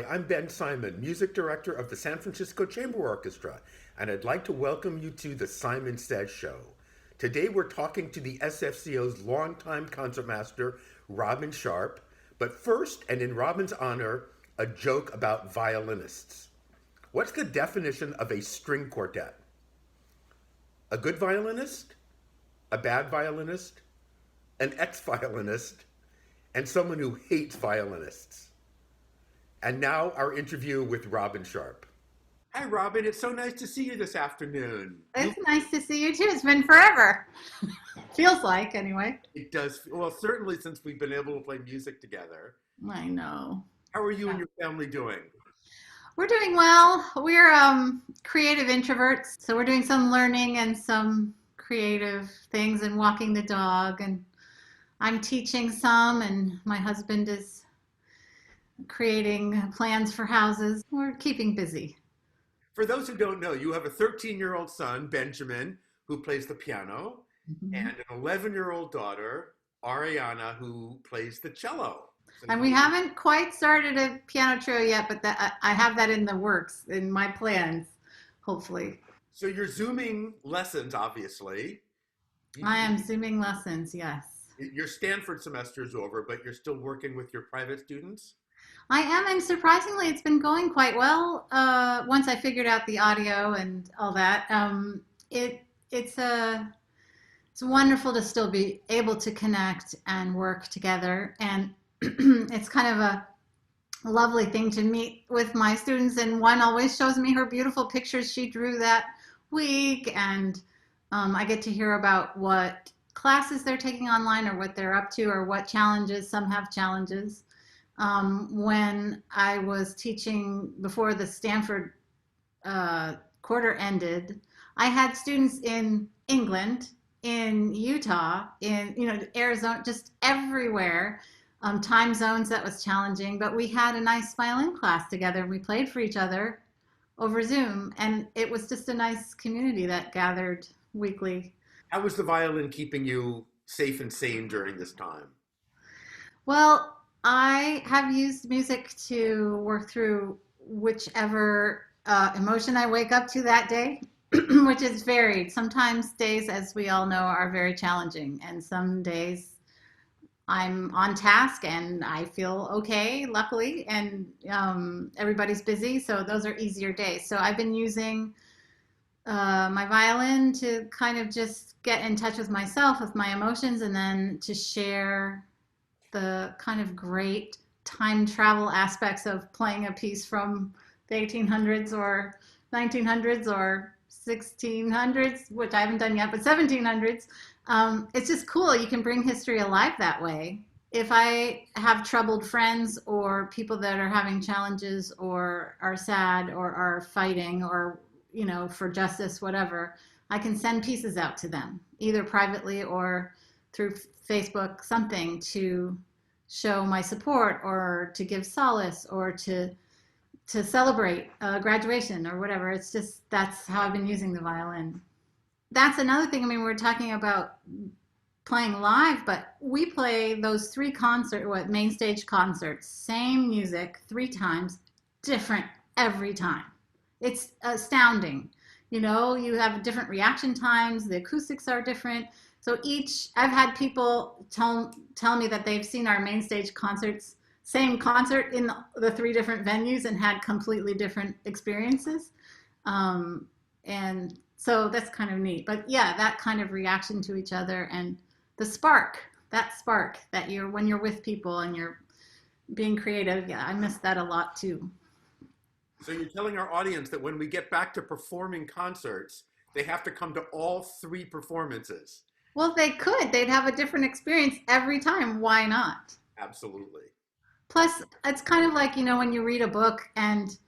Hi, I'm Ben Simon, music director of the San Francisco Chamber Orchestra, and I'd like to welcome you to the Simon Says Show. Today we're talking to the SFCO's longtime concertmaster, Robin Sharp, but first, and in Robin's honor, a joke about violinists. What's the definition of a string quartet? A good violinist? A bad violinist? An ex-violinist? And someone who hates violinists? And now our interview with Robin Sharp. Hi, Robin. It's so nice to see you this afternoon. It's nice to see you too. It's been forever. Feels like, anyway. It does, well, certainly since we've been able to play music together. I know. How are you Yeah. and your family doing? We're doing well. We're creative introverts, so we're doing some learning and some creative things and walking the dog. And I'm teaching some, and my husband is creating plans for houses. We're keeping busy. For those who don't know, you have a 13-year-old son, Benjamin, who plays the piano, and Mhm. an 11-year-old daughter, Ariana, who plays the cello. And we haven't quite started a piano trio yet, but I have that in the works, in my plans, hopefully. So you're Zooming lessons, obviously. I am Zooming lessons, yes. Your Stanford semester is over, but you're still working with your private students? I am, and surprisingly, it's been going quite well. Once I figured out the audio and all that, it it's it's wonderful to still be able to connect and work together, and it's kind of a lovely thing to meet with my students. And one always shows me her beautiful pictures she drew that week, and I get to hear about what classes they're taking online or what they're up to or what challenges. Some have challenges. When I was teaching before the Stanford quarter ended, I had students in England, in Utah, in Arizona, just everywhere. Time zones that was challenging, but we had a nice violin class together. We played for each other over Zoom, and it was just a nice community that gathered weekly. How was the violin keeping you safe and sane during this time? Well, I have used music to work through whichever emotion I wake up to that day, which is varied. Sometimes days, as we all know, are very challenging, and some days I'm on task and I feel okay, luckily, and everybody's busy, so those are easier days. So I've been using my violin to kind of just get in touch with myself, with my emotions, and then to share the kind of great time travel aspects of playing a piece from the 1800s or 1900s or 1600s, which I haven't done yet, but 1700s. It's just cool. You can bring history alive that way. If I have troubled friends or people that are having challenges or are sad or are fighting or, for justice, whatever, I can send pieces out to them, either privately or through Facebook, something to show my support or to give solace or to celebrate graduation or whatever. It's just, that's how I've been using the violin. That's another thing. I mean, we're talking about playing live, but we play those main stage concerts, same music 3 times, different every time. It's astounding. You have different reaction times, the acoustics are different. So I've had people tell me that they've seen our main stage concerts, same concert in the 3 different venues, and had completely different experiences. And so that's kind of neat. But yeah, that kind of reaction to each other and the spark that when you're with people and you're being creative. Yeah, I miss that a lot too. So you're telling our audience that when we get back to performing concerts, they have to come to all 3 performances. Well, they could. They'd have a different experience every time. Why not? Absolutely. Plus, it's kind of like, when you read a book and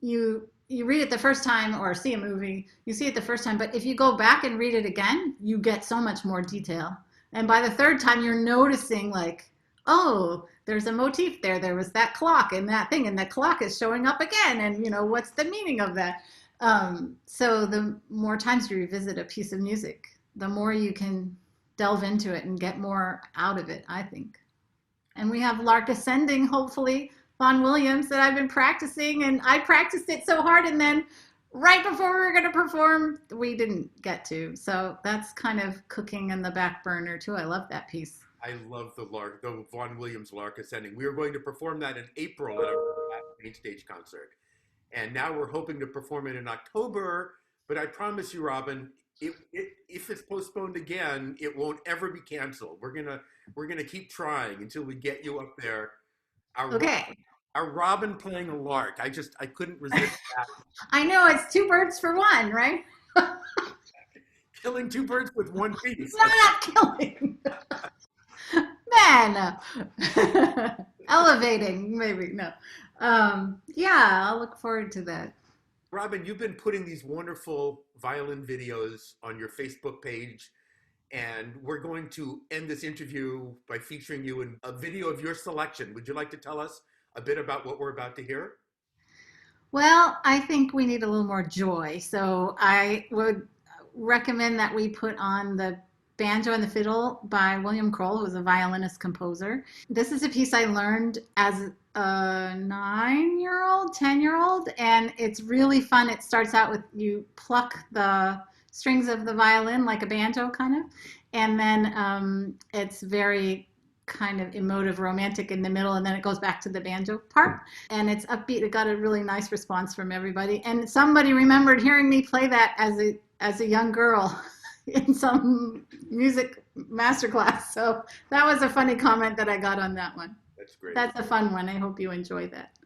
you read it the first time or see a movie, you see it the first time, but if you go back and read it again, you get so much more detail. And by the 3rd time, you're noticing like, oh, there's a motif there. There was that clock and that thing, and that clock is showing up again. And, what's the meaning of that? So the more times you revisit a piece of music, the more you can delve into it and get more out of it, I think. And we have Lark Ascending, hopefully, Vaughan Williams that I've been practicing, and I practiced it so hard, and then right before we were going to perform, we didn't get to. So that's kind of cooking in the back burner too. I love that piece. I love the Vaughan Williams Lark Ascending. We were going to perform that in April at our main stage concert. And now we're hoping to perform it in October. But I promise you, Robin, if it's postponed again, it won't ever be canceled. We're gonna keep trying until we get you up there. Our Okay. our Robin playing a lark. I couldn't resist that. I know it's two birds for one, right? Killing two birds with one piece. Not killing. Man, elevating, maybe. No. Yeah, I'll look forward to that. Robin, you've been putting these wonderful violin videos on your Facebook page, and we're going to end this interview by featuring you in a video of your selection. Would you like to tell us a bit about what we're about to hear? Well, I think we need a little more joy. So I would recommend that we put on the Banjo and the Fiddle by William Kroll, who was a violinist composer. This is a piece I learned as a 9-year-old, 10-year-old, and it's really fun. It starts out with you pluck the strings of the violin like a banjo kind of, and then it's very kind of emotive, romantic in the middle, and then it goes back to the banjo part, and it's upbeat. It got a really nice response from everybody, and somebody remembered hearing me play that as a young girl in some music masterclass. So that was a funny comment that I got on that one. That's great. That's a fun one. I hope you enjoy that.